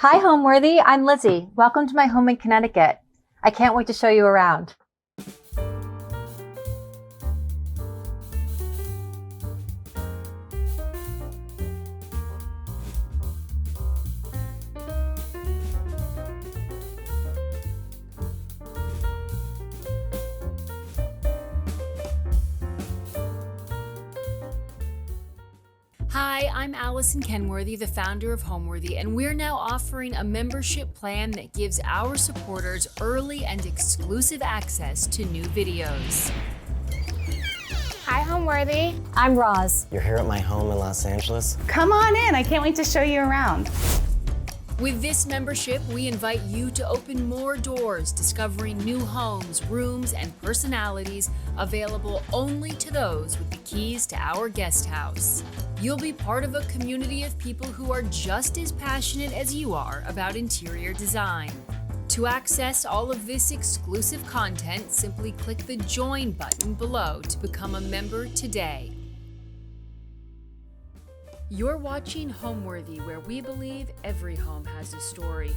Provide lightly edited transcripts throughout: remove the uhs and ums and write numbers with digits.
Hi, Homeworthy. I'm Lizzie. Welcome to my home in Connecticut. I can't wait to show you around. Hi, I'm Allison Kenworthy, the founder of Homeworthy, and we're now offering a membership plan that gives our supporters early and exclusive access to new videos. Hi, Homeworthy. I'm Roz. You're here at my home in Los Angeles? Come on in. I can't wait to show you around. With this membership, we invite you to open more doors, discovering new homes, rooms, and personalities available only to those with the keys to our guest house. You'll be part of a community of people who are just as passionate as you are about interior design. To access all of this exclusive content, simply click the Join button below to become a member today. You're watching Homeworthy, where we believe every home has a story.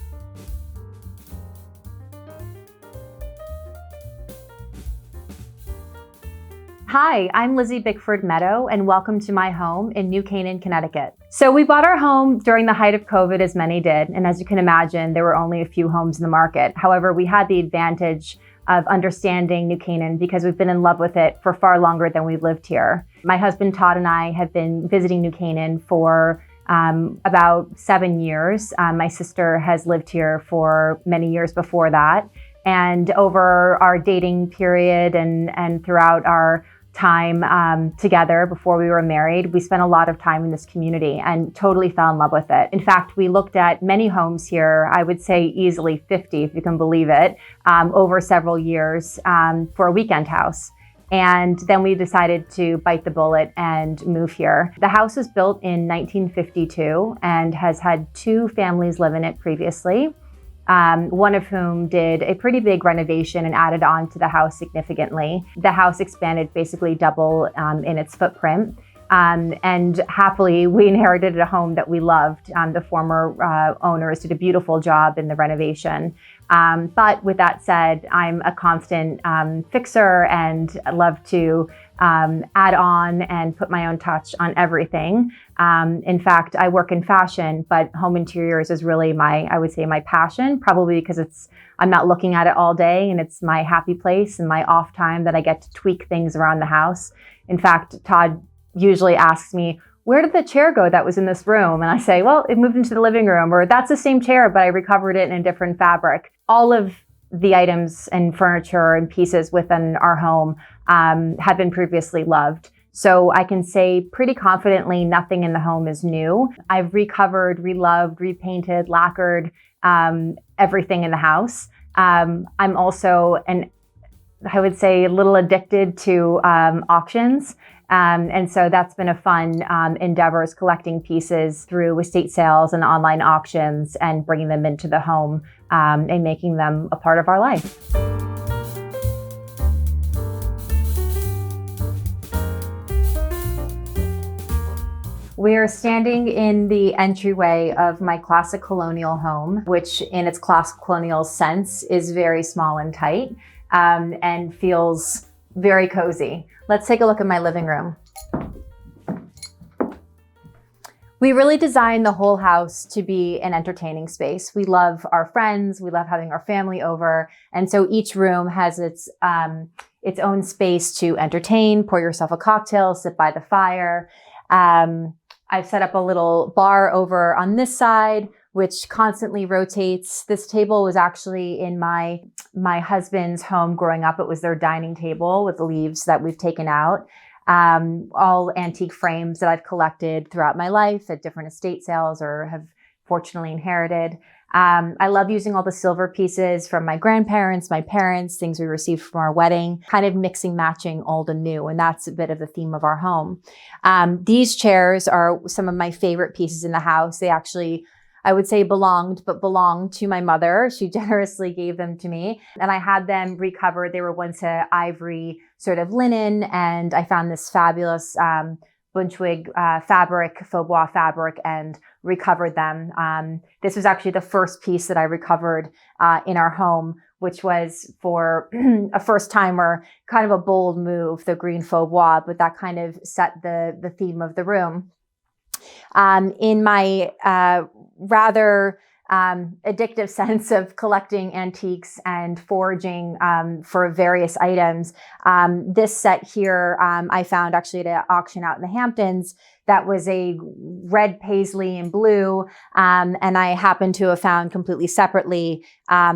Hi, I'm Lizzi Bickford Meadow, and welcome to my home in New Canaan, Connecticut. So we bought our home during the height of COVID, as many did, and as you can imagine, there were only a few homes in the market. However, we had the advantage of understanding New Canaan because we've been in love with it for far longer than we've lived here. My husband Todd and I have been visiting New Canaan for about 7 years. My sister has lived here for many years before that. And over our dating period and throughout our time together before we were married, we spent a lot of time in this community and totally fell in love with it. In fact, we looked at many homes here, I would say easily 50, if you can believe it, over several years for a weekend house. And then we decided to bite the bullet and move here. The house was built in 1952 and has had 2 families live in it previously. One of whom did a pretty big renovation and added on to the house significantly. The house expanded basically double in its footprint. And happily, we inherited a home that we loved. The former owners did a beautiful job in the renovation. But with that said, I'm a constant fixer and I love to add on and put my own touch on everything. In fact, I work in fashion, but home interiors is really I would say my passion, probably because I'm not looking at it all day and it's my happy place and my off time that I get to tweak things around the house. In fact, Todd usually asks me, where did the chair go that was in this room? And I say, well, it moved into the living room, or that's the same chair, but I recovered it in a different fabric. All of the items and furniture and pieces within our home have been previously loved. So I can say pretty confidently nothing in the home is new. I've recovered, reloved, repainted, lacquered everything in the house. I'm also, I would say, a little addicted to auctions. And so that's been a fun endeavor, is collecting pieces through estate sales and online auctions and bringing them into the home and making them a part of our life. We are standing in the entryway of my classic colonial home, which in its classic colonial sense is very small and tight and feels very cozy. Let's take a look at my living room. We really designed the whole house to be an entertaining space. We love our friends, we love having our family over, and so each room has its own space to entertain, pour yourself a cocktail, sit by the fire. I've set up a little bar over on this side, which constantly rotates. This table was actually in my husband's home growing up. It was their dining table with leaves that we've taken out. All antique frames that I've collected throughout my life at different estate sales or have fortunately inherited. I love using all the silver pieces from my grandparents, my parents, things we received from our wedding, kind of mixing, matching old and new. And that's a bit of the theme of our home. These chairs are some of my favorite pieces in the house. They actually, I would say belonged to my mother. She generously gave them to me. And I had them recovered. They were once a ivory sort of linen. And I found this fabulous Bunchwig fabric, faux bois fabric, and recovered them. This was actually the first piece that I recovered in our home, which was for a first timer, kind of a bold move, the green faux bois, but that kind of set the theme of the room. In my rather addictive sense of collecting antiques and foraging for various items, this set here I found actually at an auction out in the Hamptons. That was a red paisley and blue, and I happened to have found completely separately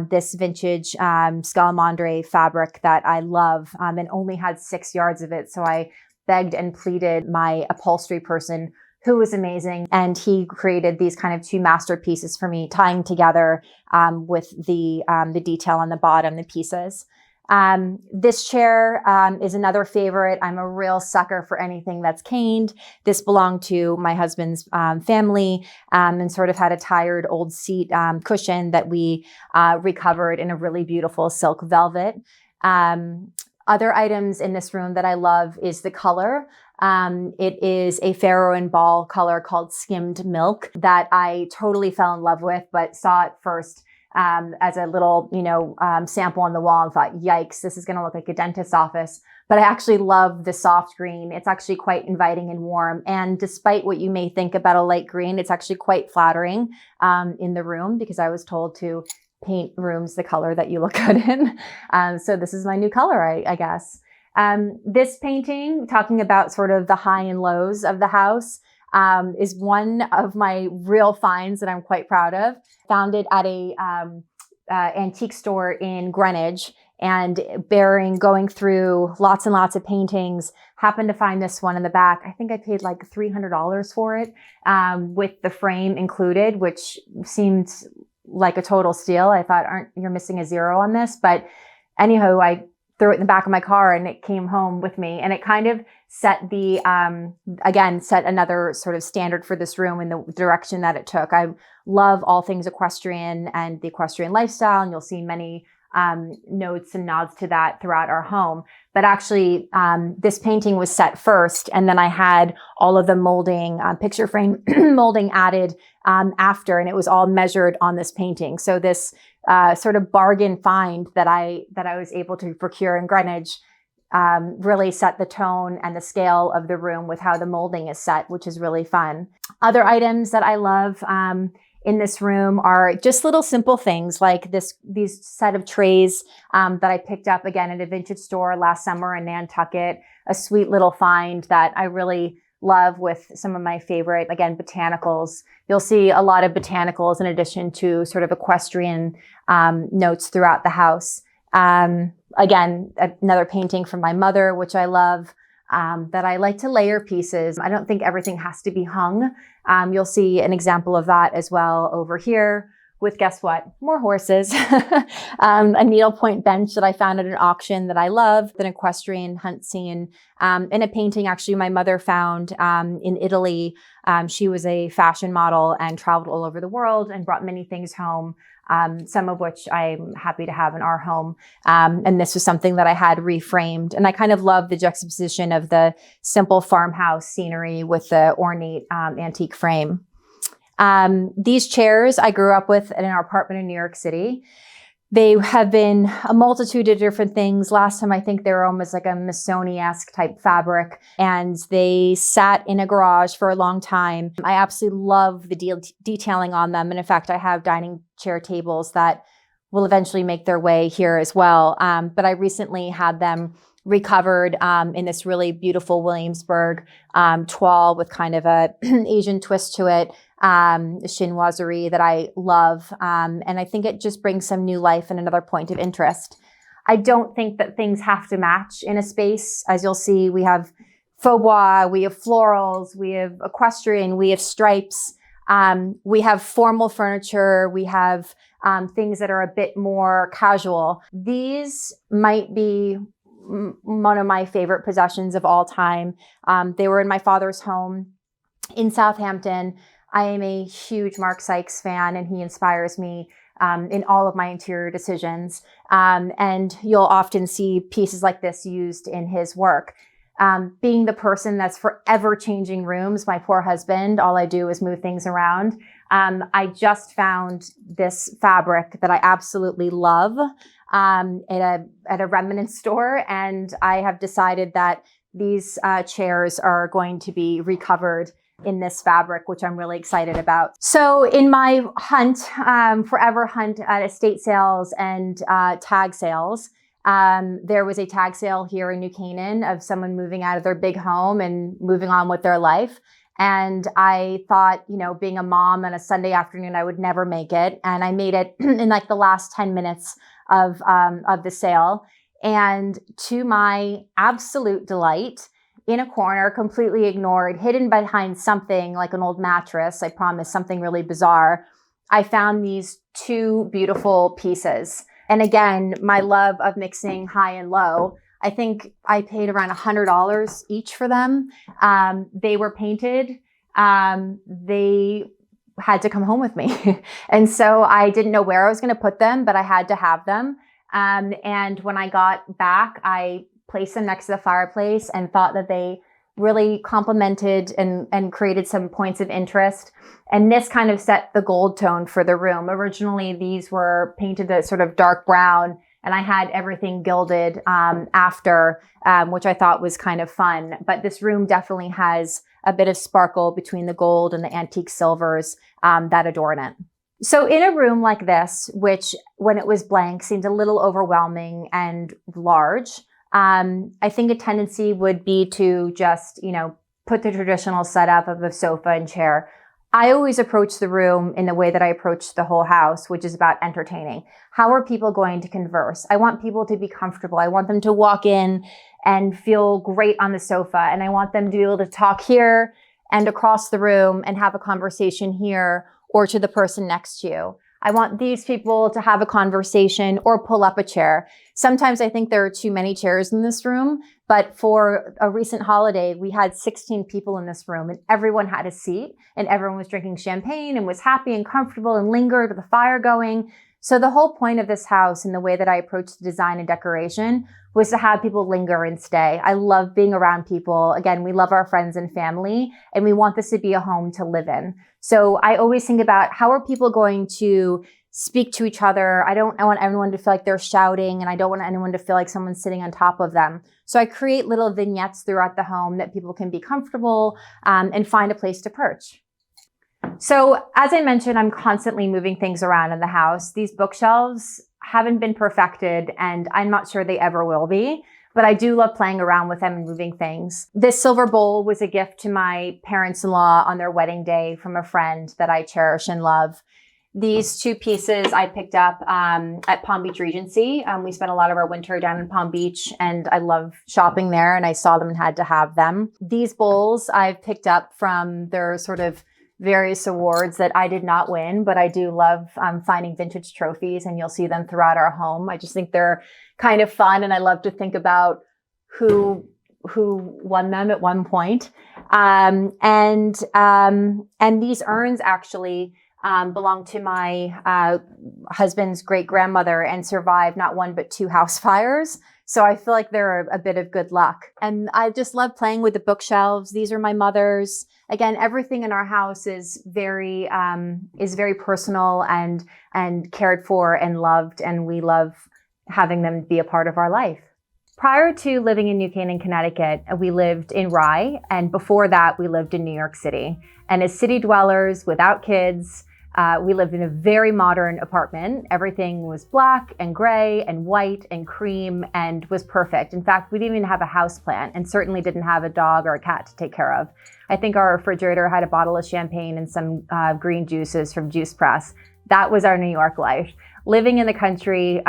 this vintage scalamandre fabric that I love, and only had 6 yards of it. So I begged and pleaded my upholstery person, who was amazing, and he created these kind of 2 masterpieces for me, tying together with the detail on the bottom, the pieces. This chair is another favorite. I'm a real sucker for anything that's caned. This belonged to my husband's family and sort of had a tired old seat cushion that we recovered in a really beautiful silk velvet. Other items in this room that I love is the color. It is a Farrow and Ball color called Skimmed Milk that I totally fell in love with, but saw it first as a little, sample on the wall and thought, yikes, this is going to look like a dentist's office. But I actually love the soft green. It's actually quite inviting and warm. And despite what you may think about a light green, it's actually quite flattering in the room, because I was told to paint rooms the color that you look good in. So this is my new color, I guess. This painting, talking about sort of the high and lows of the house, is one of my real finds that I'm quite proud of. Found it at a antique store in Greenwich, and going through lots and lots of paintings, happened to find this one in the back. I think I paid like $300 for it, with the frame included, which seemed like a total steal. I thought, you're missing a zero on this? But anyhow, I threw it in the back of my car and it came home with me, and it kind of set set another sort of standard for this room in the direction that it took. I love all things equestrian and the equestrian lifestyle, and you'll see many notes and nods to that throughout our home. But actually, this painting was set first, and then I had all of the molding, picture frame molding added after, and it was all measured on this painting. So this sort of bargain find that I was able to procure in Greenwich really set the tone and the scale of the room with how the molding is set, which is really fun. Other items that I love in this room are just little simple things like these set of trays that I picked up again at a vintage store last summer in Nantucket, a sweet little find that I really love with some of my favorite, again, botanicals. You'll see a lot of botanicals in addition to sort of equestrian notes throughout the house. Again, another painting from my mother, which I love, that I like to layer pieces. I don't think everything has to be hung. You'll see an example of that as well over here with, guess what? More horses. A needlepoint bench that I found at an auction that I love, an equestrian hunt scene, and a painting actually my mother found in Italy. She was a fashion model and traveled all over the world and brought many things home, some of which I'm happy to have in our home. And this was something that I had reframed. And I kind of love the juxtaposition of the simple farmhouse scenery with the ornate antique frame. These chairs I grew up with in our apartment in New York City. They have been a multitude of different things. Last time, I think they were almost like a Missoni-esque type fabric, and they sat in a garage for a long time. I absolutely love the detailing on them. And in fact, I have dining chair tables that will eventually make their way here as well. But I recently had them recovered in this really beautiful Williamsburg toile with kind of a Asian twist to it, chinoiserie that I love. And I think it just brings some new life and another point of interest. I don't think that things have to match in a space. As you'll see, we have faux bois, we have florals, we have equestrian, we have stripes, we have formal furniture, we have things that are a bit more casual. These might be one of my favorite possessions of all time. They were in my father's home in Southampton. I am a huge Mark Sykes fan, and he inspires me in all of my interior decisions. And you'll often see pieces like this used in his work. being the person that's forever changing rooms, my poor husband, all I do is move things around. I just found this fabric that I absolutely love at a remnant store, and I have decided that these chairs are going to be recovered in this fabric, which I'm really excited about. So in my hunt, forever hunt at estate sales and tag sales, there was a tag sale here in New Canaan of someone moving out of their big home and moving on with their life. And I thought, being a mom on a Sunday afternoon, I would never make it. And I made it in like the last 10 minutes of the sale. And to my absolute delight, in a corner, completely ignored, hidden behind something like an old mattress, I promise, something really bizarre, I found these two beautiful pieces. And again, my love of mixing high and low, I think I paid around $100 each for them. They were painted. They had to come home with me. And so I didn't know where I was going to put them, but I had to have them. And when I got back, I placed them next to the fireplace and thought that they really complemented and created some points of interest. And this kind of set the gold tone for the room. Originally, these were painted a sort of dark brown, and I had everything gilded after, which I thought was kind of fun. But this room definitely has a bit of sparkle between the gold and the antique silvers that adorn it. So in a room like this, which when it was blank seemed a little overwhelming and large, I think a tendency would be to just, put the traditional setup of a sofa and chair. I always approach the room in the way that I approach the whole house, which is about entertaining. How are people going to converse? I want people to be comfortable. I want them to walk in and feel great on the sofa. And I want them to be able to talk here and across the room and have a conversation here or to the person next to you. I want these people to have a conversation or pull up a chair. Sometimes I think there are too many chairs in this room, but for a recent holiday, we had 16 people in this room and everyone had a seat and everyone was drinking champagne and was happy and comfortable and lingered with the fire going. So the whole point of this house and the way that I approached the design and decoration was to have people linger and stay. I love being around people. Again, we love our friends and family, and we want this to be a home to live in. So I always think about how are people going to speak to each other. I want everyone to feel like they're shouting, and I don't want anyone to feel like someone's sitting on top of them. So I create little vignettes throughout the home that people can be comfortable and find a place to perch. So as I mentioned, I'm constantly moving things around in the house. These bookshelves haven't been perfected, and I'm not sure they ever will be, but I do love playing around with them and moving things. This silver bowl was a gift to my parents-in-law on their wedding day from a friend that I cherish and love. These two pieces I picked up at Palm Beach Regency. We spent a lot of our winter down in Palm Beach, and I love shopping there, and I saw them and had to have them. These bowls I've picked up from their sort of various awards that I did not win, but I do love finding vintage trophies, and you'll see them throughout our home. I just think they're kind of fun, and I love to think about who won them at one point. And these urns actually belong to my husband's great grandmother and survived not one but two house fires. So I feel like they're a bit of good luck. And I just love playing with the bookshelves. These are my mother's. Again, everything in our house is very personal and cared for and loved, and we love having them be a part of our life. Prior to living in New Canaan, Connecticut, we lived in Rye, and before that, we lived in New York City. And as city dwellers without kids, we lived in a very modern apartment. Everything was black and gray and white and cream and was perfect. In fact, we didn't even have a houseplant and certainly didn't have a dog or a cat to take care of. I think our refrigerator had a bottle of champagne and some green juices from Juice Press. That was our New York life. Living in the country,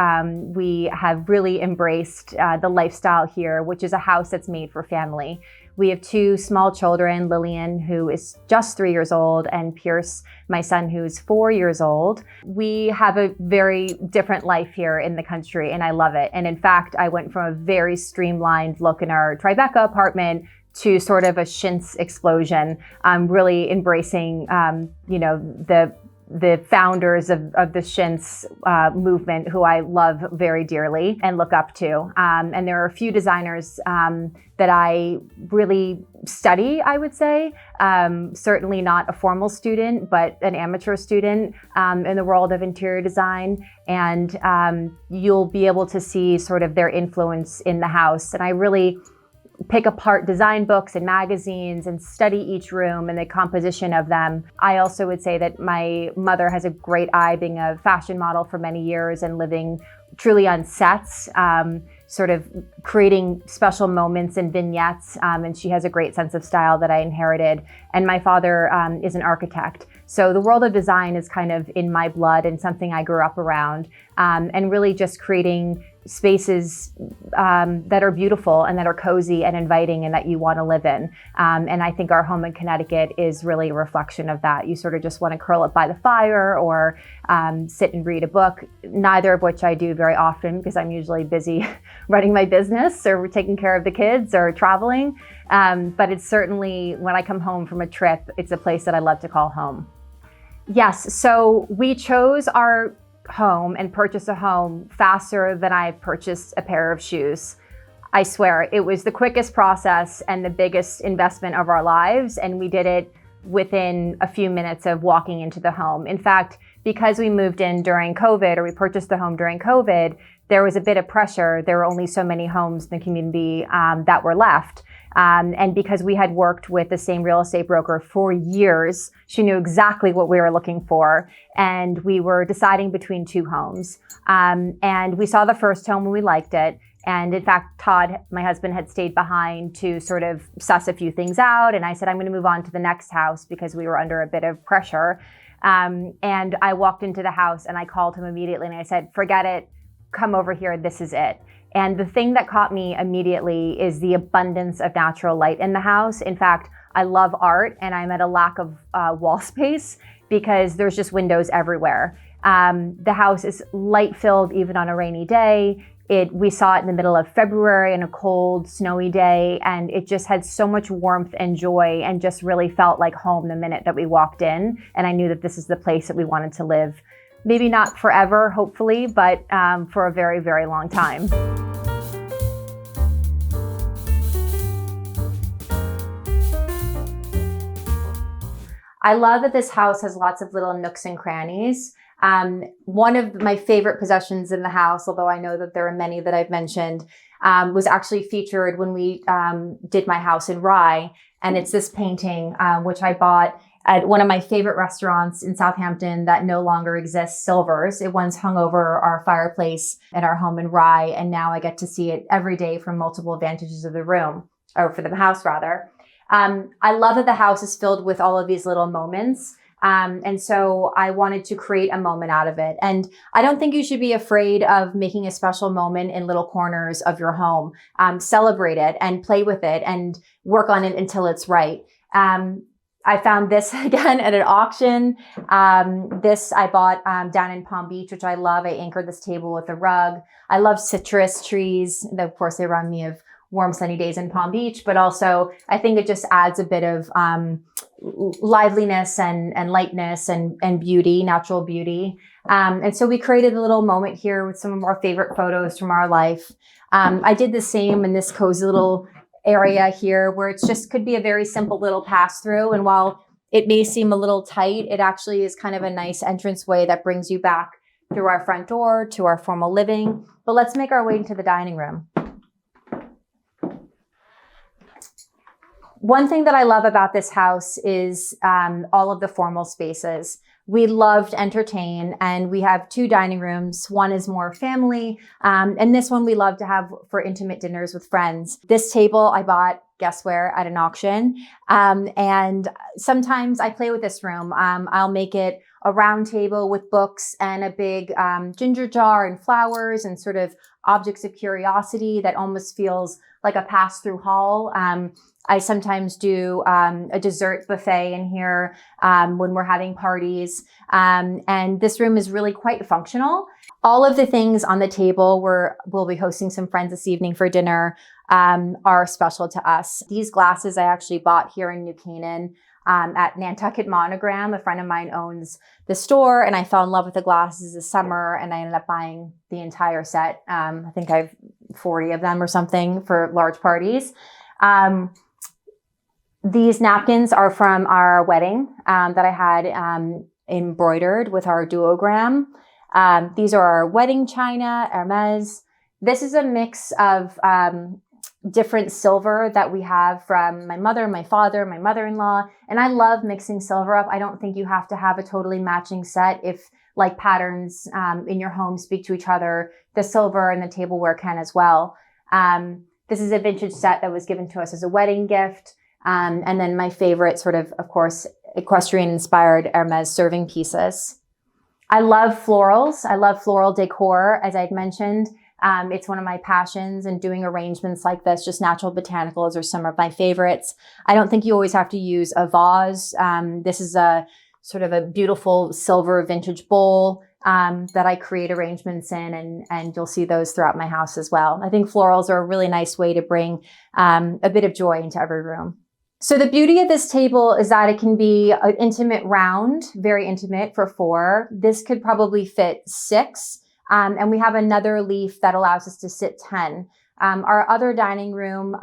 we have really embraced the lifestyle here, which is a house that's made for family. We have two small children, Lillian, who is just 3 years old, and Pierce, my son, who's 4 years old. We have a very different life here in the country, and I love it. And in fact, I went from a very streamlined look in our Tribeca apartment to sort of a chintz explosion, really embracing, the founders of the chintz movement, who I love very dearly and look up to. And there are a few designers that I really study, I would say. Certainly not a formal student, but an amateur student in the world of interior design. And you'll be able to see sort of their influence in the house. And I really pick apart design books and magazines and study each room and the composition of them. I also would say that my mother has a great eye, being a fashion model for many years and living truly on sets, sort of creating special moments and vignettes. And she has a great sense of style that I inherited. And my father is an architect. So the world of design is kind of in my blood and something I grew up around. And really just creating spaces that are beautiful and that are cozy and inviting and that you want to live in. And I think our home in Connecticut is really a reflection of that. You sort of just want to curl up by the fire or sit and read a book, neither of which I do very often because I'm usually busy running my business or taking care of the kids or traveling. But it's certainly, when I come home from a trip, it's a place that I love to call home. Yes, so we chose our home and purchased a home faster than I purchased a pair of shoes. I swear, it was the quickest process and the biggest investment of our lives, and we did it within a few minutes of walking into the home. In fact, because we moved in during COVID, or we purchased the home during COVID, there was a bit of pressure. There were only so many homes in the community that were left. And because we had worked with the same real estate broker for years, she knew exactly what we were looking for. And we were deciding between two homes. And we saw the first home and we liked it. And in fact, Todd, my husband, had stayed behind to sort of suss a few things out. And I said, I'm going to move on to the next house because we were under a bit of pressure. And I walked into the house and I called him immediately and I said, forget it, come over here, this is it. And the thing that caught me immediately is the abundance of natural light in the house. In fact, I love art and I'm at a lack of wall space because there's just windows everywhere. The house is light filled even on a rainy day. We saw it in the middle of February on a cold, snowy day, and it just had so much warmth and joy and just really felt like home the minute that we walked in. And I knew that this is the place that we wanted to live. Maybe not forever, hopefully, but for a very, very long time. I love that this house has lots of little nooks and crannies. One of my favorite possessions in the house, although I know that there are many that I've mentioned, was actually featured when we did my house in Rye. And it's this painting, which I bought at one of my favorite restaurants in Southampton that no longer exists, Silver's. It once hung over our fireplace at our home in Rye, and now I get to see it every day from multiple vantages of the room, or for the house rather. I love that the house is filled with all of these little moments. And so I wanted to create a moment out of it. And I don't think you should be afraid of making a special moment in little corners of your home. Celebrate it and play with it and work on it until it's right. I found this again at an auction. This I bought down in Palm Beach, which I love. I anchored this table with a rug. I love citrus trees. Of course, they remind me of warm, sunny days in Palm Beach, but also I think it just adds a bit of liveliness and lightness and beauty, natural beauty. And so we created a little moment here with some of our favorite photos from our life. I did the same in this cozy little area here where it's just could be a very simple little pass through. And while it may seem a little tight, it actually is kind of a nice entranceway that brings you back through our front door to our formal living. But let's make our way into the dining room. One thing that I love about this house is all of the formal spaces. We love to entertain, and we have two dining rooms. One is more family, and this one we love to have for intimate dinners with friends. This table I bought, guess where, at an auction. And sometimes I play with this room. I'll make it a round table with books and a big ginger jar and flowers and sort of objects of curiosity that almost feels like a pass-through hall. I sometimes do a dessert buffet in here when we're having parties. And this room is really quite functional. All of the things on the table, we'll be hosting some friends this evening for dinner, are special to us. These glasses I actually bought here in New Canaan. at Nantucket Monogram. A friend of mine owns the store, and I fell in love with the glasses this summer, and I ended up buying the entire set. I think I have 40 of them or something for large parties. These napkins are from our wedding that I had embroidered with our duogram. These are our wedding china, Hermes. This is a mix of different silver that we have from my mother, my father, my mother-in-law. And I love mixing silver up. I don't think you have to have a totally matching set if like patterns in your home speak to each other. The silver and the tableware can as well. This is a vintage set that was given to us as a wedding gift. And then my favorite of course, equestrian inspired Hermes serving pieces. I love florals. I love floral decor, as I'd mentioned. It's one of my passions, and doing arrangements like this, just natural botanicals, are some of my favorites. I don't think you always have to use a vase. This is a sort of a beautiful silver vintage bowl that I create arrangements in, and you'll see those throughout my house as well. I think florals are a really nice way to bring a bit of joy into every room. So the beauty of this table is that it can be an intimate round, very intimate for 4. This could probably fit 6. And we have another leaf that allows us to sit 10. Our other dining room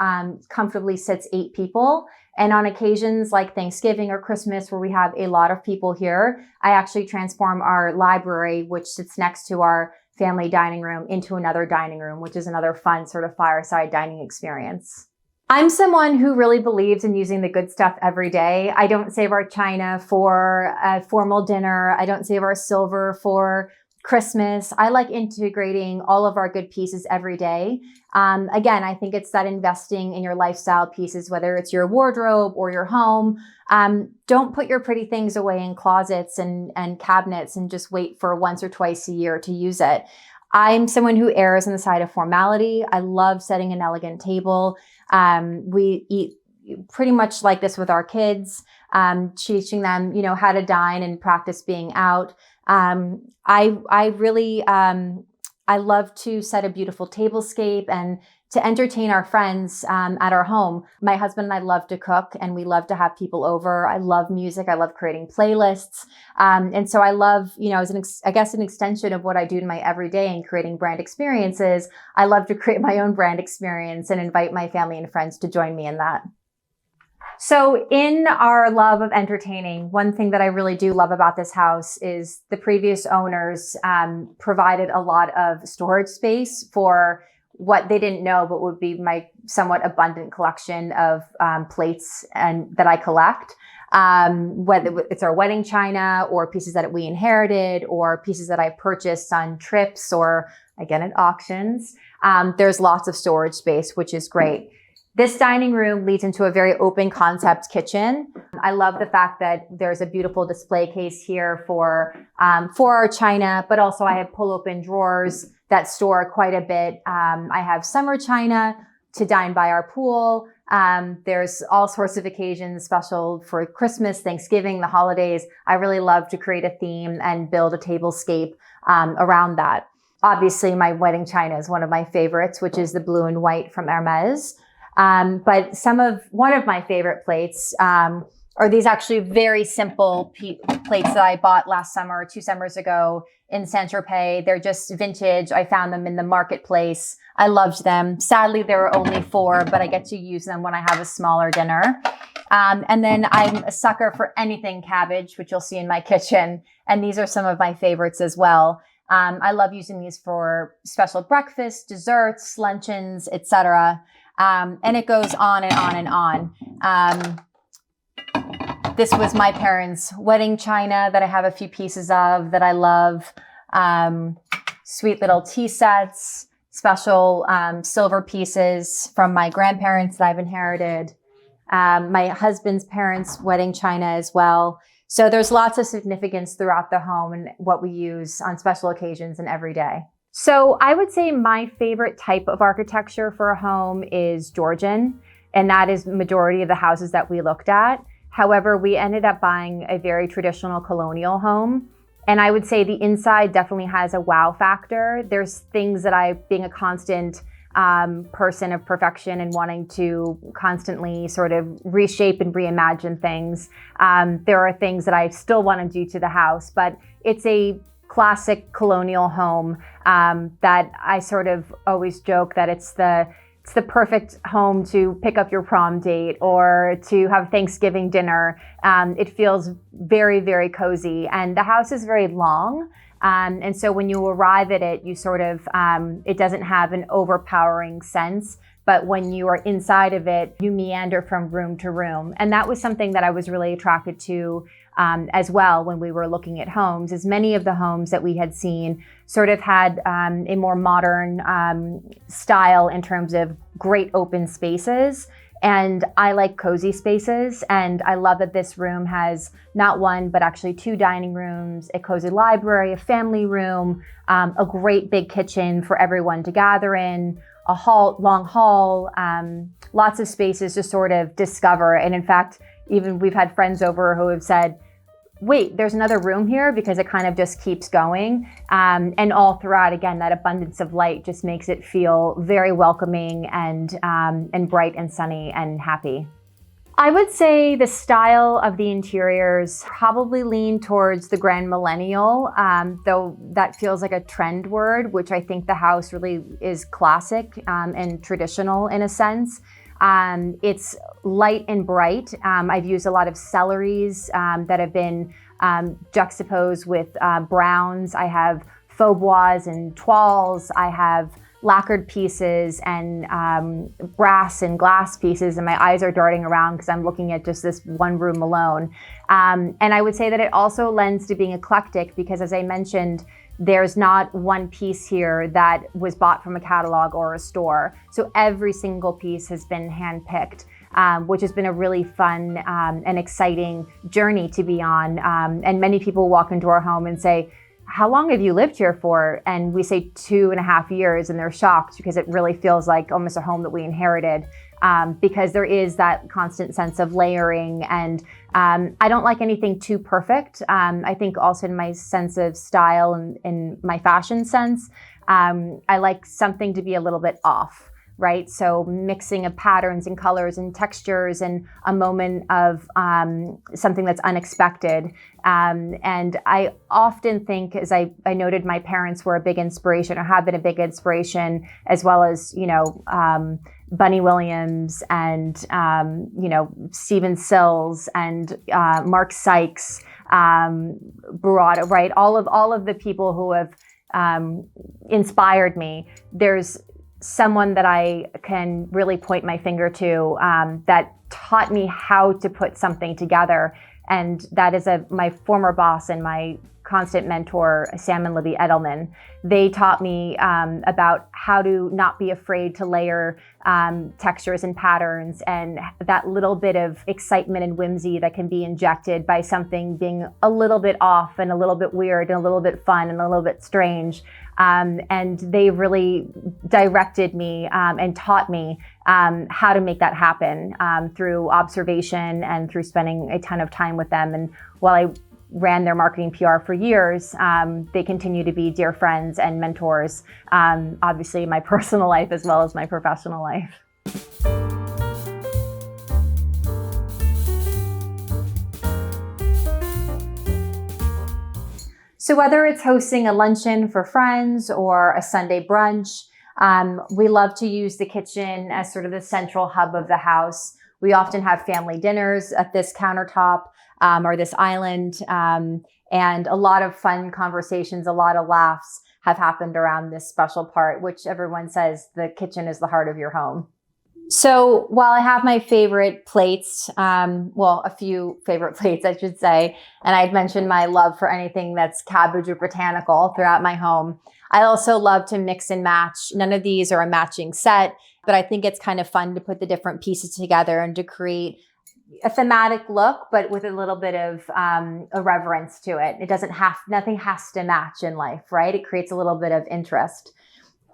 comfortably sits 8 people. And on occasions like Thanksgiving or Christmas, where we have a lot of people here, I actually transform our library, which sits next to our family dining room, into another dining room, which is another fun sort of fireside dining experience. I'm someone who really believes in using the good stuff every day. I don't save our china for a formal dinner. I don't save our silver for Christmas. I like integrating all of our good pieces every day. Again, I think it's that investing in your lifestyle pieces, whether it's your wardrobe or your home. Don't put your pretty things away in closets and cabinets and just wait for once or twice a year to use it. I'm someone who errs on the side of formality. I love setting an elegant table. We eat pretty much like this with our kids, teaching them, how to dine and practice being out. I really love to set a beautiful tablescape and to entertain our friends at our home. My husband and I love to cook, and we love to have people over. I love music. I love creating playlists. And so I love, as an extension of what I do in my everyday and creating brand experiences, I love to create my own brand experience and invite my family and friends to join me in that. So in our love of entertaining, one thing that I really do love about this house is the previous owners provided a lot of storage space for what they didn't know, but would be my somewhat abundant collection of plates and that I collect. Whether it's our wedding china or pieces that we inherited or pieces that I purchased on trips or again at auctions. There's lots of storage space, which is great. This dining room leads into a very open concept kitchen. I love the fact that there's a beautiful display case here for our china, but also I have pull open drawers that store quite a bit. I have summer china to dine by our pool. There's all sorts of occasions, special for Christmas, Thanksgiving, the holidays. I really love to create a theme and build a tablescape around that. Obviously, my wedding china is one of my favorites, which is the blue and white from Hermes. But one of my favorite plates are these actually very simple plates that I bought last summer, 2 summers ago in Saint-Tropez. They're just vintage. I found them in the marketplace. I loved them. Sadly, there were only 4, but I get to use them when I have a smaller dinner. And then I'm a sucker for anything cabbage, which you'll see in my kitchen. And these are some of my favorites as well. I love using these for special breakfasts, desserts, luncheons, etc. And it goes on and on and on. This was my parents' wedding china that I have a few pieces of that I love. Sweet little tea sets, special silver pieces from my grandparents that I've inherited. My husband's parents' wedding china as well. So there's lots of significance throughout the home and what we use on special occasions and every day. So I would say my favorite type of architecture for a home is Georgian, and that is majority of the houses that we looked at. However, we ended up buying a very traditional colonial home, and I would say the inside definitely has a wow factor. There's things that being a constant person of perfection and wanting to constantly sort of reshape and reimagine things. There are things that I still want to do to the house, but it's a classic colonial home that I sort of always joke that it's the perfect home to pick up your prom date or to have Thanksgiving dinner. It feels very, very cozy, and the house is very long. And so when you arrive at it, you sort of, it doesn't have an overpowering sense, but when you are inside of it, you meander from room to room. And that was something that I was really attracted to as well when we were looking at homes, as many of the homes that we had seen sort of had a more modern style in terms of great open spaces. And I like cozy spaces. And I love that this room has not one, but actually 2 dining rooms, a cozy library, a family room, a great big kitchen for everyone to gather in, a long hall, lots of spaces to sort of discover. And in fact, even we've had friends over who have said, wait, there's another room here, because it kind of just keeps going. And all throughout, again, that abundance of light just makes it feel very welcoming and bright and sunny and happy. I would say the style of the interiors probably lean towards the grand millennial, though that feels like a trend word, which I think the house really is classic and traditional in a sense. It's light and bright. I've used a lot of celeries that have been juxtaposed with browns. I have faux bois and toiles. I have lacquered pieces and brass and glass pieces, and my eyes are darting around because I'm looking at just this one room alone. And I would say that it also lends to being eclectic because, as I mentioned, there's not one piece here that was bought from a catalog or a store. So every single piece has been handpicked, which has been a really fun and exciting journey to be on. And many people walk into our home and say, how long have you lived here for? And we say 2.5 years, and they're shocked because it really feels like almost a home that we inherited, because there is that constant sense of layering. And I don't like anything too perfect. I think also in my sense of style and in my fashion sense, I like something to be a little bit off, right? So mixing of patterns and colors and textures and a moment of something that's unexpected. And I often think, as I noted, my parents were a big inspiration or have been a big inspiration, as well as, Bunny Williams and, Stephen Sills and Mark Sykes, Barada, right? All of the people who have inspired me. There's someone that I can really point my finger to that taught me how to put something together. And that is my former boss and my constant mentor, Sam and Libby Edelman. They taught me about how to not be afraid to layer textures and patterns, and that little bit of excitement and whimsy that can be injected by something being a little bit off and a little bit weird and a little bit fun and a little bit strange. And they really directed me and taught me how to make that happen through observation and through spending a ton of time with them. And while I ran their marketing PR for years, they continue to be dear friends and mentors, obviously in my personal life as well as my professional life. So whether it's hosting a luncheon for friends or a Sunday brunch, we love to use the kitchen as sort of the central hub of the house. We often have family dinners at this countertop or this island, and a lot of fun conversations, a lot of laughs have happened around this special part, which everyone says the kitchen is the heart of your home. So while I have my favorite plates, a few favorite plates, I should say, and I'd mentioned my love for anything that's cabbage or botanical throughout my home, I also love to mix and match. None of these are a matching set, but I think it's kind of fun to put the different pieces together and to create a thematic look, but with a little bit of irreverence to it. Nothing has to match in life, right? It creates a little bit of interest.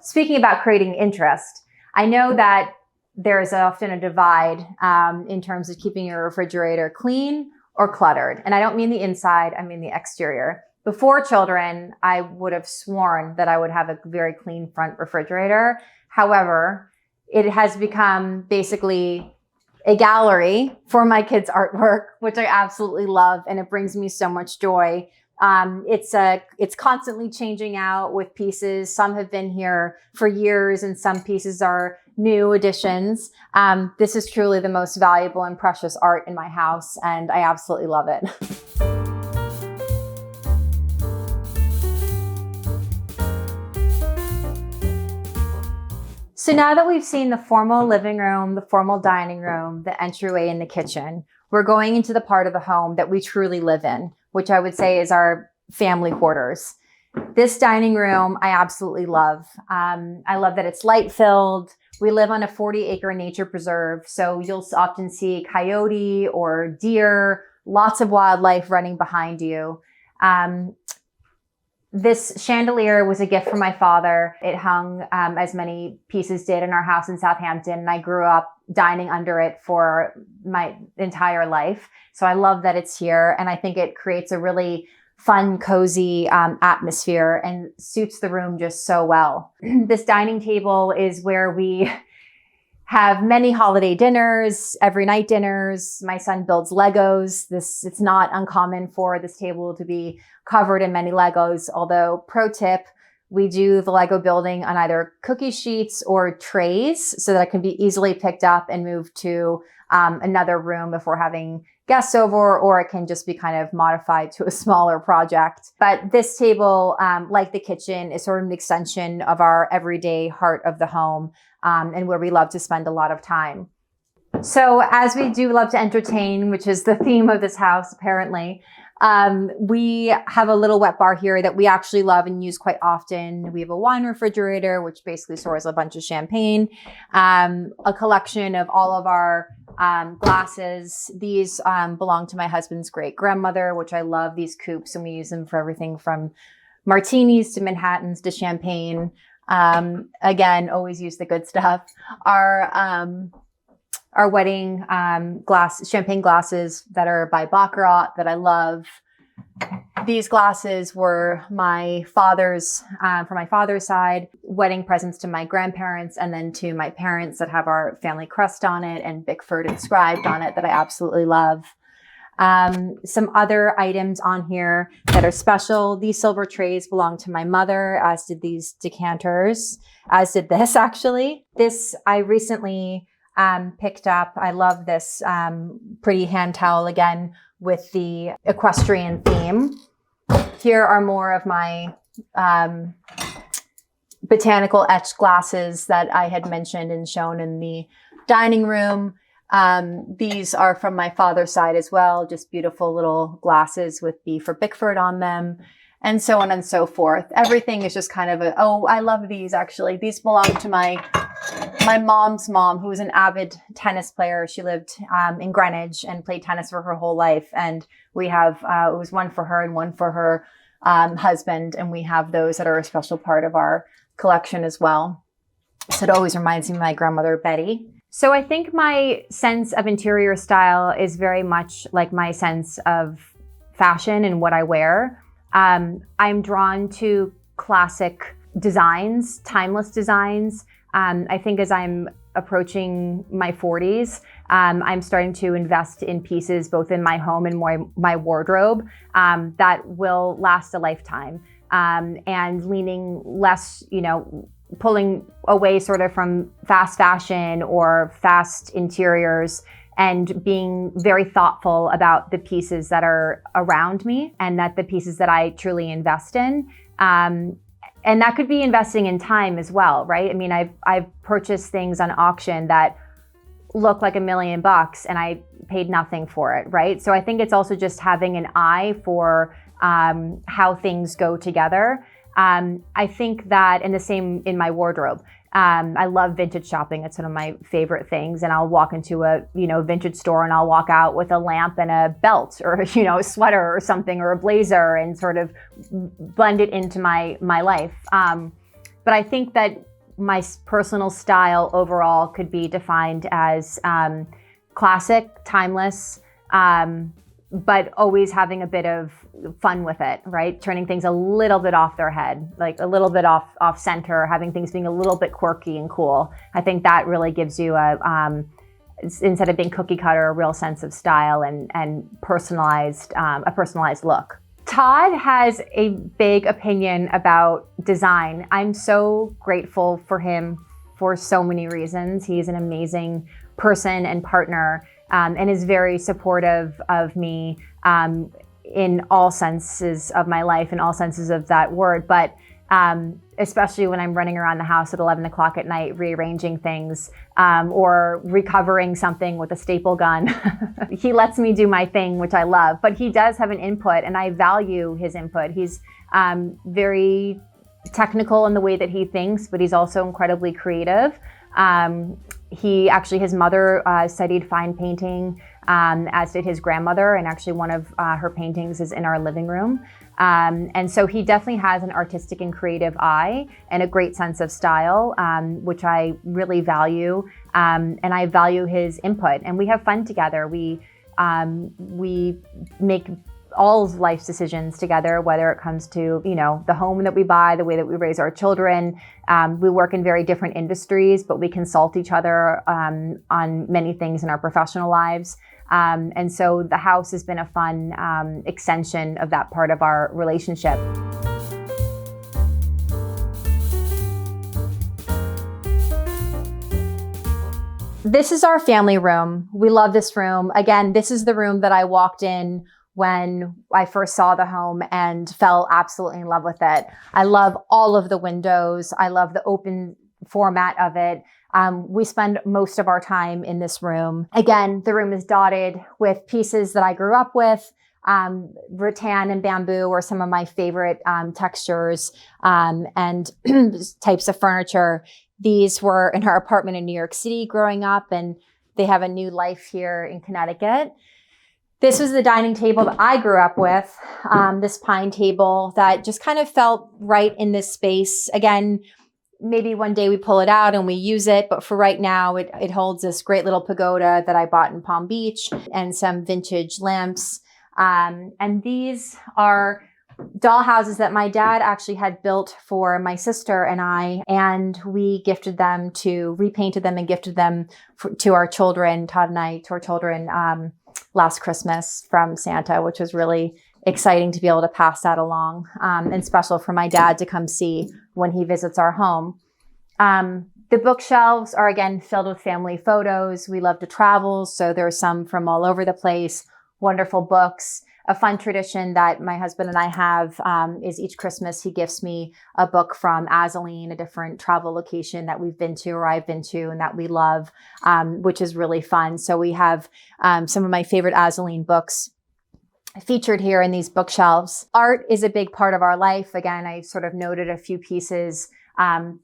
Speaking about creating interest, I know that there's often a divide in terms of keeping your refrigerator clean or cluttered. And I don't mean the inside, I mean the exterior. Before children, I would have sworn that I would have a very clean front refrigerator. However, it has become basically a gallery for my kids' artwork, which I absolutely love, and it brings me so much joy. It's constantly changing out with pieces. Some have been here for years, and some pieces are new additions. This is truly the most valuable and precious art in my house, and I absolutely love it. So now that we've seen the formal living room, the formal dining room, the entryway, and the kitchen, we're going into the part of the home that we truly live in, which I would say is our family quarters. This dining room, I absolutely love. I love that it's light filled. We live on a 40-acre nature preserve, so you'll often see coyote or deer, lots of wildlife running behind you. This chandelier was a gift from my father. It hung, as many pieces did, in our house in Southampton, and I grew up dining under it for my entire life. So I love that it's here, and I think it creates a really fun, cozy atmosphere and suits the room just so well. This dining table is where we have many holiday dinners, every night dinners. My son builds Legos. It's not uncommon for this table to be covered in many Legos, although pro tip, we do the Lego building on either cookie sheets or trays so that it can be easily picked up and moved to another room if we're having guests over, or it can just be kind of modified to a smaller project. But this table, like the kitchen, is sort of an extension of our everyday heart of the home, and where we love to spend a lot of time. So as we do love to entertain, which is the theme of this house, apparently, we have a little wet bar here that we actually love and use quite often. We have a wine refrigerator, which basically stores a bunch of champagne, a collection of all of our glasses. These belong to my husband's great grandmother, which I love, these coupes, and we use them for everything from martinis to Manhattans to champagne. Again, always use the good stuff. Our wedding champagne glasses that are by Baccarat that I love. These glasses were my father's, from my father's side, wedding presents to my grandparents, and then to my parents that have our family crest on it and Bickford inscribed on it that I absolutely love. Some other items on here that are special. These silver trays belong to my mother, as did these decanters, as did this actually. This I recently picked up. I love this pretty hand towel again with the equestrian theme. Here are more of my botanical etched glasses that I had mentioned and shown in the dining room. These are from my father's side as well, just beautiful little glasses with B for Bickford on them, and so on and so forth. Everything is just kind of I love these actually. These belong to my mom's mom, who was an avid tennis player. She lived in Greenwich and played tennis for her whole life. And we have, it was one for her and one for her husband. And we have those that are a special part of our collection as well. So it always reminds me of my grandmother, Betty. So I think my sense of interior style is very much like my sense of fashion and what I wear. I'm drawn to classic designs, timeless designs. I think as I'm approaching my 40s, I'm starting to invest in pieces both in my home and my wardrobe that will last a lifetime, and leaning less, pulling away sort of from fast fashion or fast interiors, and being very thoughtful about the pieces that are around me and that the pieces that I truly invest in. And that could be investing in time as well, right? I mean, I've purchased things on auction that look like $1 million and I paid nothing for it, right? So I think it's also just having an eye for how things go together. I think that, and the same in my wardrobe. I love vintage shopping. It's one of my favorite things. And I'll walk into a, vintage store and I'll walk out with a lamp and a belt or, a sweater or something or a blazer and sort of blend it into my life. But I think that my personal style overall could be defined as classic, timeless, but always having a bit of fun with it, right? Turning things a little bit off their head, like a little bit off center, having things being a little bit quirky and cool. I think that really gives you instead of being cookie cutter, a real sense of style and a personalized look. Todd has a big opinion about design. I'm so grateful for him for so many reasons. He's an amazing person and partner, and is very supportive of me in all senses of my life, in all senses of that word. But especially when I'm running around the house at 11 o'clock at night, rearranging things or recovering something with a staple gun. He lets me do my thing, which I love, but he does have an input and I value his input. He's very technical in the way that he thinks, but he's also incredibly creative. His mother studied fine painting, as did his grandmother, and actually one of her paintings is in our living room. And so he definitely has an artistic and creative eye and a great sense of style, which I really value. And I value his input, and we have fun together. We make all life's decisions together, whether it comes to, the home that we buy, the way that we raise our children. We work in very different industries, but we consult each other on many things in our professional lives. And so the house has been a fun extension of that part of our relationship. This is our family room. We love this room. Again, this is the room that I walked in when I first saw the home and fell absolutely in love with it. I love all of the windows. I love the open format of it. We spend most of our time in this room. Again, the room is dotted with pieces that I grew up with. Rattan and bamboo are some of my favorite textures and types of furniture. These were in our apartment in New York City growing up, and they have a new life here in Connecticut. This was the dining table that I grew up with, this pine table that just kind of felt right in this space. Again, maybe one day we pull it out and we use it, but for right now, it holds this great little pagoda that I bought in Palm Beach and some vintage lamps. And these are doll houses that my dad actually had built for my sister and I, and we repainted them and gifted them to our children, Todd and I, to our children, last Christmas from Santa, which was really exciting to be able to pass that along, and special for my dad to come see when he visits our home. The bookshelves are again filled with family photos. We love to travel, so there's some from all over the place, wonderful books. A fun tradition that my husband and I have is each Christmas he gifts me a book from Abilene, a different travel location that we've been to or I've been to and that we love, which is really fun. So we have some of my favorite Abilene books featured here in these bookshelves. Art is a big part of our life. Again, I sort of noted a few pieces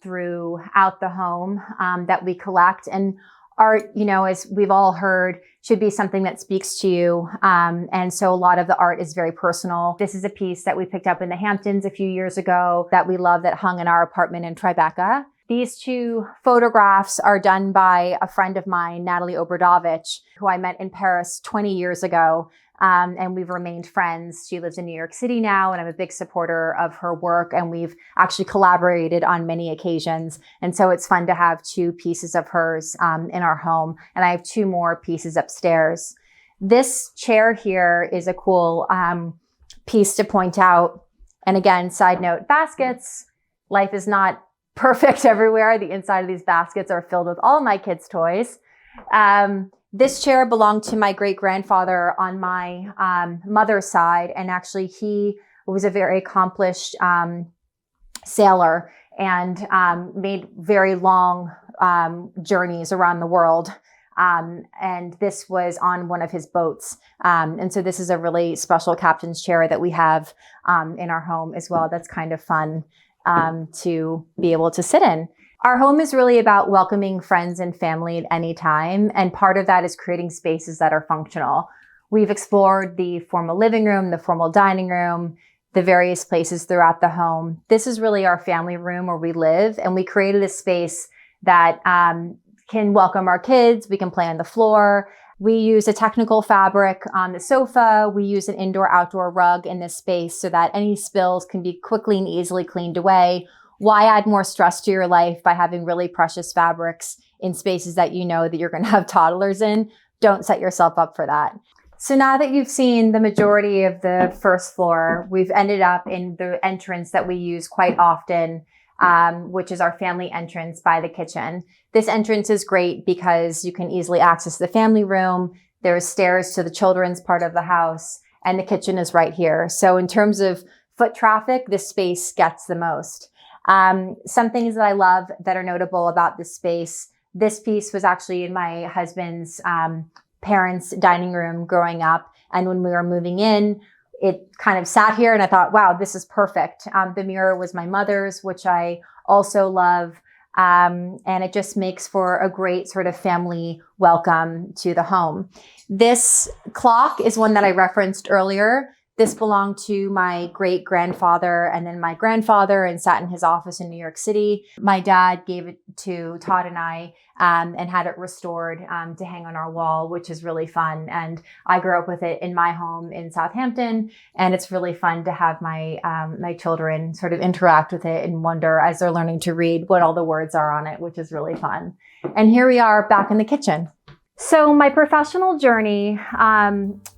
throughout the home that we collect. And art, as we've all heard, should be something that speaks to you. And so a lot of the art is very personal. This is a piece that we picked up in the Hamptons a few years ago that we love that hung in our apartment in Tribeca. These two photographs are done by a friend of mine, Natalie Obradovich, who I met in Paris 20 years ago. And we've remained friends. She lives in New York City now, and I'm a big supporter of her work. And we've actually collaborated on many occasions. And so it's fun to have two pieces of hers in our home. And I have two more pieces upstairs. This chair here is a cool piece to point out. And again, side note, baskets. Life is not perfect everywhere. The inside of these baskets are filled with all my kids' toys. This chair belonged to my great-grandfather on my mother's side, and actually he was a very accomplished sailor and made very long journeys around the world. And this was on one of his boats. And so this is a really special captain's chair that we have in our home as well. That's kind of fun to be able to sit in. Our home is really about welcoming friends and family at any time, and part of that is creating spaces that are functional. We've explored the formal living room, the formal dining room, the various places throughout the home. This is really our family room where we live, and we created a space that can welcome our kids. We can play on the floor. We use a technical fabric on the sofa. We use an indoor-outdoor rug in this space so that any spills can be quickly and easily cleaned away. Why add more stress to your life by having really precious fabrics in spaces that you know that you're going to have toddlers in? Don't set yourself up for that. So now that you've seen the majority of the first floor, we've ended up in the entrance that we use quite often, which is our family entrance by the kitchen. This entrance is great because you can easily access the family room. There's stairs to the children's part of the house, and the kitchen is right here. So in terms of foot traffic, this space gets the most. Some things that I love that are notable about this space, this piece was actually in my husband's parents' dining room growing up. And when we were moving in, it kind of sat here and I thought, wow, this is perfect. The mirror was my mother's, which I also love. And it just makes for a great sort of family welcome to the home. This clock is one that I referenced earlier. This belonged to my great grandfather and then my grandfather, and sat in his office in New York City. My dad gave it to Todd and I and had it restored to hang on our wall, which is really fun. And I grew up with it in my home in Southampton, and it's really fun to have my my children sort of interact with it and wonder as they're learning to read what all the words are on it, which is really fun. And here we are back in the kitchen. So my professional journey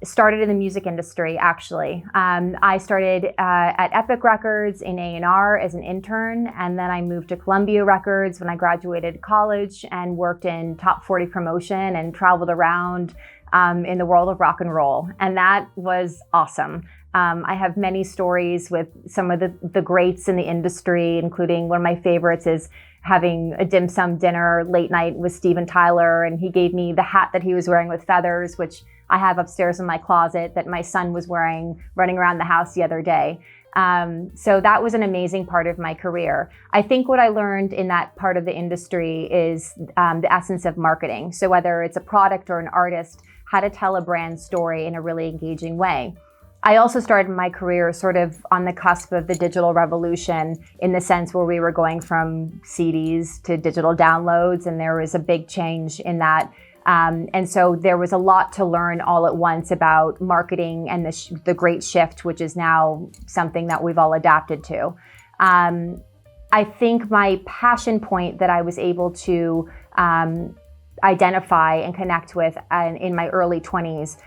started in the music industry, actually. I started at Epic Records in A&R as an intern, and then I moved to Columbia Records when I graduated college and worked in top 40 promotion and traveled around in the world of rock and roll. And that was awesome. I have many stories with some of the greats in the industry, including one of my favorites is having a dim sum dinner late night with Steven Tyler, and he gave me the hat that he was wearing with feathers, which I have upstairs in my closet, that my son was wearing running around the house the other day. So that was an amazing part of my career. I think what I learned in that part of the industry is the essence of marketing. So whether it's a product or an artist, how to tell a brand story in a really engaging way. I also started my career sort of on the cusp of the digital revolution, in the sense where we were going from CDs to digital downloads, and there was a big change in that. And so there was a lot to learn all at once about marketing and the great shift, which is now something that we've all adapted to. I think my passion point that I was able to identify and connect with in my early 20s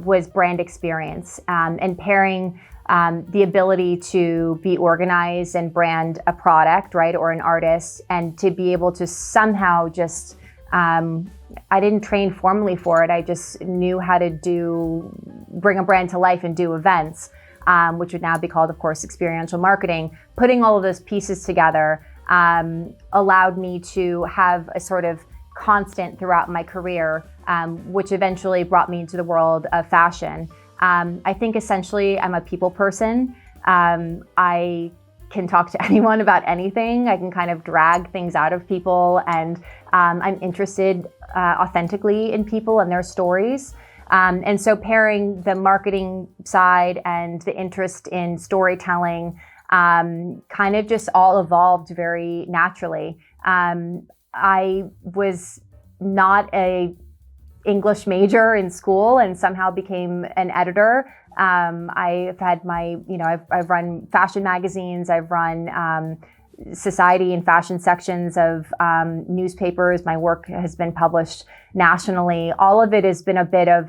was brand experience, and pairing the ability to be organized and brand a product, right, or an artist, and to be able to somehow just, I didn't train formally for it. I just knew how to bring a brand to life and do events, which would now be called, of course, experiential marketing. Putting all of those pieces together allowed me to have a sort of constant throughout my career, which eventually brought me into the world of fashion. I think essentially I'm a people person. I can talk to anyone about anything. I can kind of drag things out of people, and I'm interested authentically in people and their stories. And so pairing the marketing side and the interest in storytelling kind of just all evolved very naturally. I was not a English major in school and somehow became an editor. I've had I've run fashion magazines. I've run society and fashion sections of newspapers. My work has been published nationally. All of it has been a bit of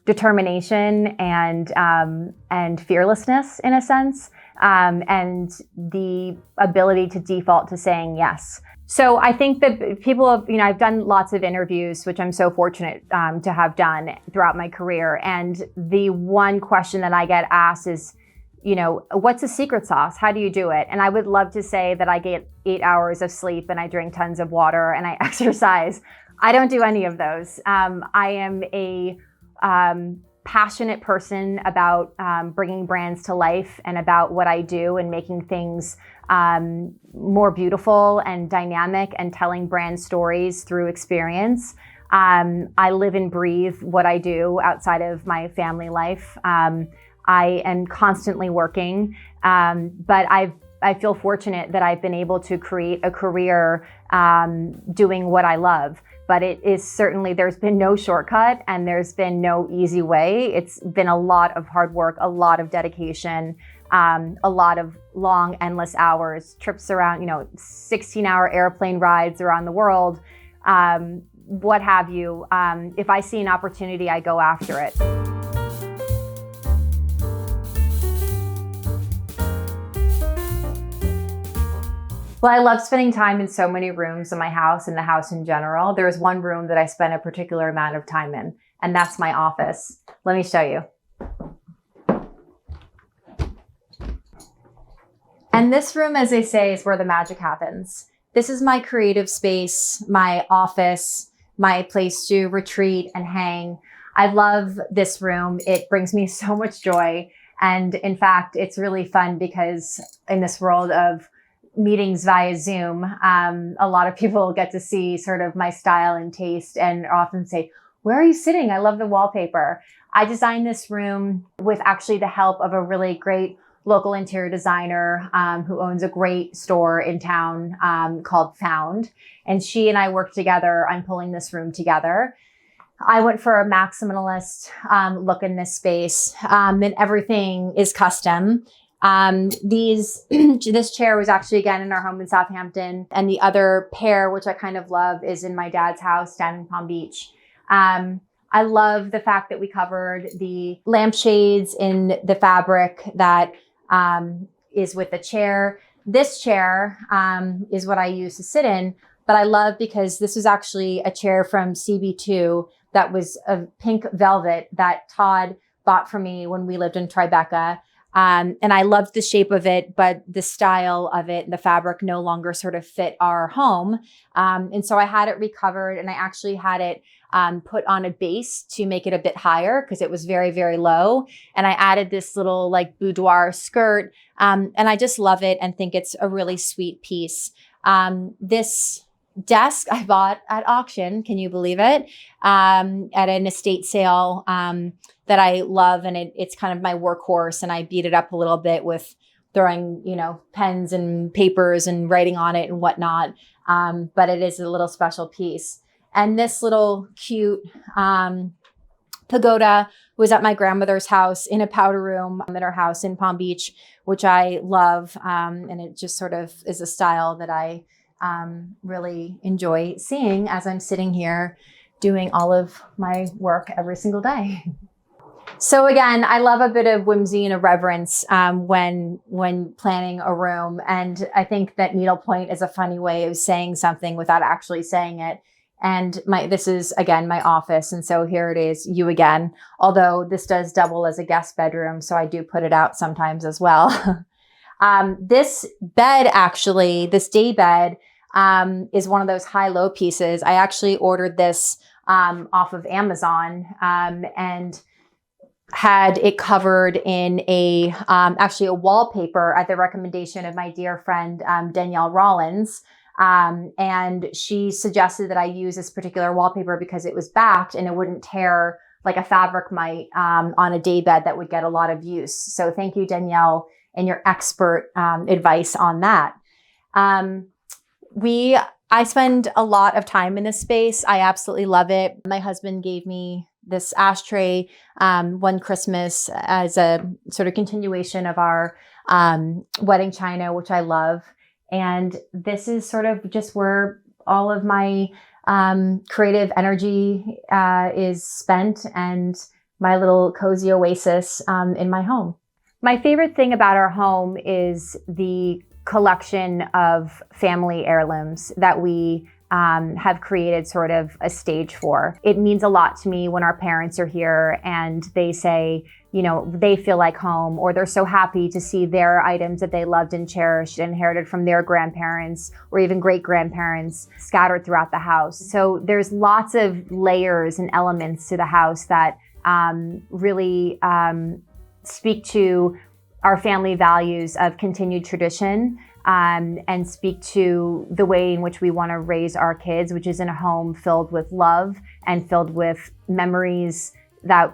determination and fearlessness in a sense, and the ability to default to saying yes. So I think that people have, I've done lots of interviews, which I'm so fortunate to have done throughout my career. And the one question that I get asked is, what's the secret sauce? How do you do it? And I would love to say that I get 8 hours of sleep and I drink tons of water and I exercise. I don't do any of those. I am a passionate person about bringing brands to life and about what I do and making things more beautiful and dynamic and telling brand stories through experience. I live and breathe what I do outside of my family life. I am constantly working, but I feel fortunate that I've been able to create a career doing what I love. but it is certainly, there's been no shortcut and there's been no easy way. It's been a lot of hard work, a lot of dedication, a lot of long, endless hours, trips around, 16-hour airplane rides around the world, what have you. If I see an opportunity, I go after it. Well, I love spending time in so many rooms in my house and the house in general. There's one room that I spend a particular amount of time in, and that's my office. Let me show you. And this room, as they say, is where the magic happens. This is my creative space, my office, my place to retreat and hang. I love this room. It brings me so much joy. And in fact, it's really fun because in this world of meetings via Zoom, a lot of people get to see sort of my style and taste and often say, where are you sitting? I love the wallpaper. I designed this room with actually the help of a really great local interior designer who owns a great store in town called Found. And she and I worked together on pulling this room together. I went for a maximalist look in this space, and everything is custom. This chair was actually again in our home in Southampton, and the other pair, which I kind of love, is in my dad's house down in Palm Beach. I love the fact that we covered the lampshades in the fabric that is with the chair. This chair is what I use to sit in, but I love because this was actually a chair from CB2 that was a pink velvet that Todd bought for me when we lived in Tribeca. And I loved the shape of it, but the style of it, the fabric no longer sort of fit our home. And so I had it recovered, and I actually had it put on a base to make it a bit higher because it was very, very low. And I added this little like boudoir skirt. And I just love it and think it's a really sweet piece. This desk I bought at auction, can you believe it? At an estate sale that I love, and it's kind of my workhorse, and I beat it up a little bit with throwing, pens and papers and writing on it and whatnot. But it is a little special piece. And this little cute pagoda was at my grandmother's house in a powder room at her house in Palm Beach, which I love. And it just sort of is a style that I really enjoy seeing as I'm sitting here doing all of my work every single day. So again, I love a bit of whimsy and irreverence when planning a room. And I think that needlepoint is a funny way of saying something without actually saying it. And this is, again, my office. And so here it is, you again, although this does double as a guest bedroom. So I do put it out sometimes as well. This bed, actually, this day bed, is one of those high-low pieces. I actually ordered this off of Amazon and had it covered in actually a wallpaper at the recommendation of my dear friend, Danielle Rollins. And she suggested that I use this particular wallpaper because it was backed and it wouldn't tear like a fabric might on a day bed that would get a lot of use. So thank you, Danielle, and your expert advice on that. I spend a lot of time in this space. I absolutely love it. My husband gave me this ashtray one Christmas as a sort of continuation of our wedding china, which I love. And this is sort of just where all of my creative energy is spent, and my little cozy oasis in my home. My favorite thing about our home is the collection of family heirlooms that we have created sort of a stage for. It means a lot to me when our parents are here and they say, they feel like home, or they're so happy to see their items that they loved and cherished and inherited from their grandparents or even great-grandparents scattered throughout the house. So there's lots of layers and elements to the house that really speak to our family values of continued tradition, and speak to the way in which we want to raise our kids, which is in a home filled with love and filled with memories that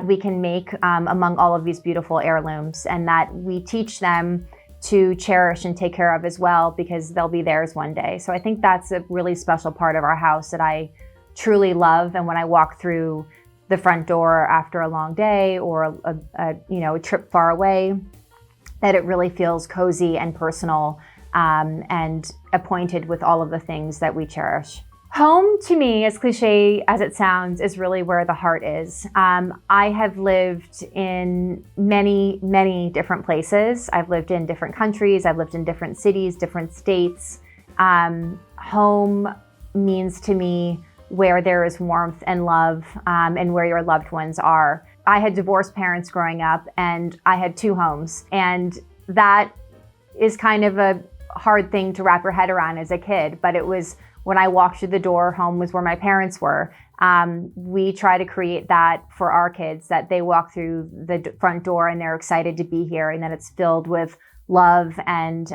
we can make among all of these beautiful heirlooms, and that we teach them to cherish and take care of as well, because they'll be theirs one day. So I think that's a really special part of our house that I truly love. And when I walk through the front door after a long day or a trip far away, that it really feels cozy and personal and appointed with all of the things that we cherish. Home, to me, as cliche as it sounds, is really where the heart is. I have lived in many, many different places. I've lived in different countries. I've lived in different cities, different states. Home means to me where there is warmth and love, and where your loved ones are. I had divorced parents growing up, and I had 2 homes. And that is kind of a hard thing to wrap your head around as a kid, but it was when I walked through the door, home was where my parents were. We try to create that for our kids, that they walk through the front door and they're excited to be here, and that it's filled with love and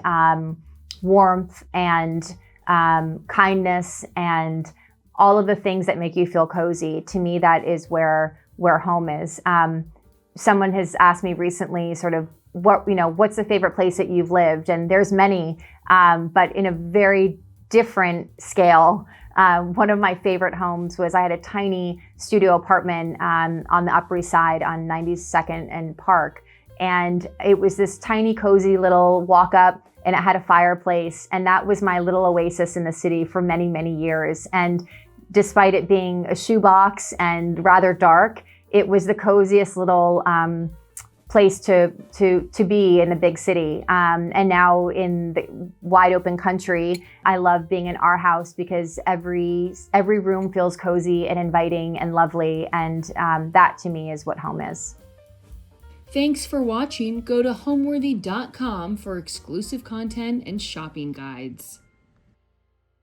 warmth and kindness and all of the things that make you feel cozy. To me, that is where home is. Someone has asked me recently sort of what's the favorite place that you've lived? And there's many, but in a very different scale. One of my favorite homes was, I had a tiny studio apartment on the Upper East Side on 92nd and Park. And it was this tiny, cozy little walk up, and it had a fireplace. And that was my little oasis in the city for many, many years. And despite it being a shoebox and rather dark, it was the coziest little place to be in the big city. And now in the wide open country, I love being in our house because every room feels cozy and inviting and lovely. And that to me is what home is. Thanks for watching. Go to homeworthy.com for exclusive content and shopping guides.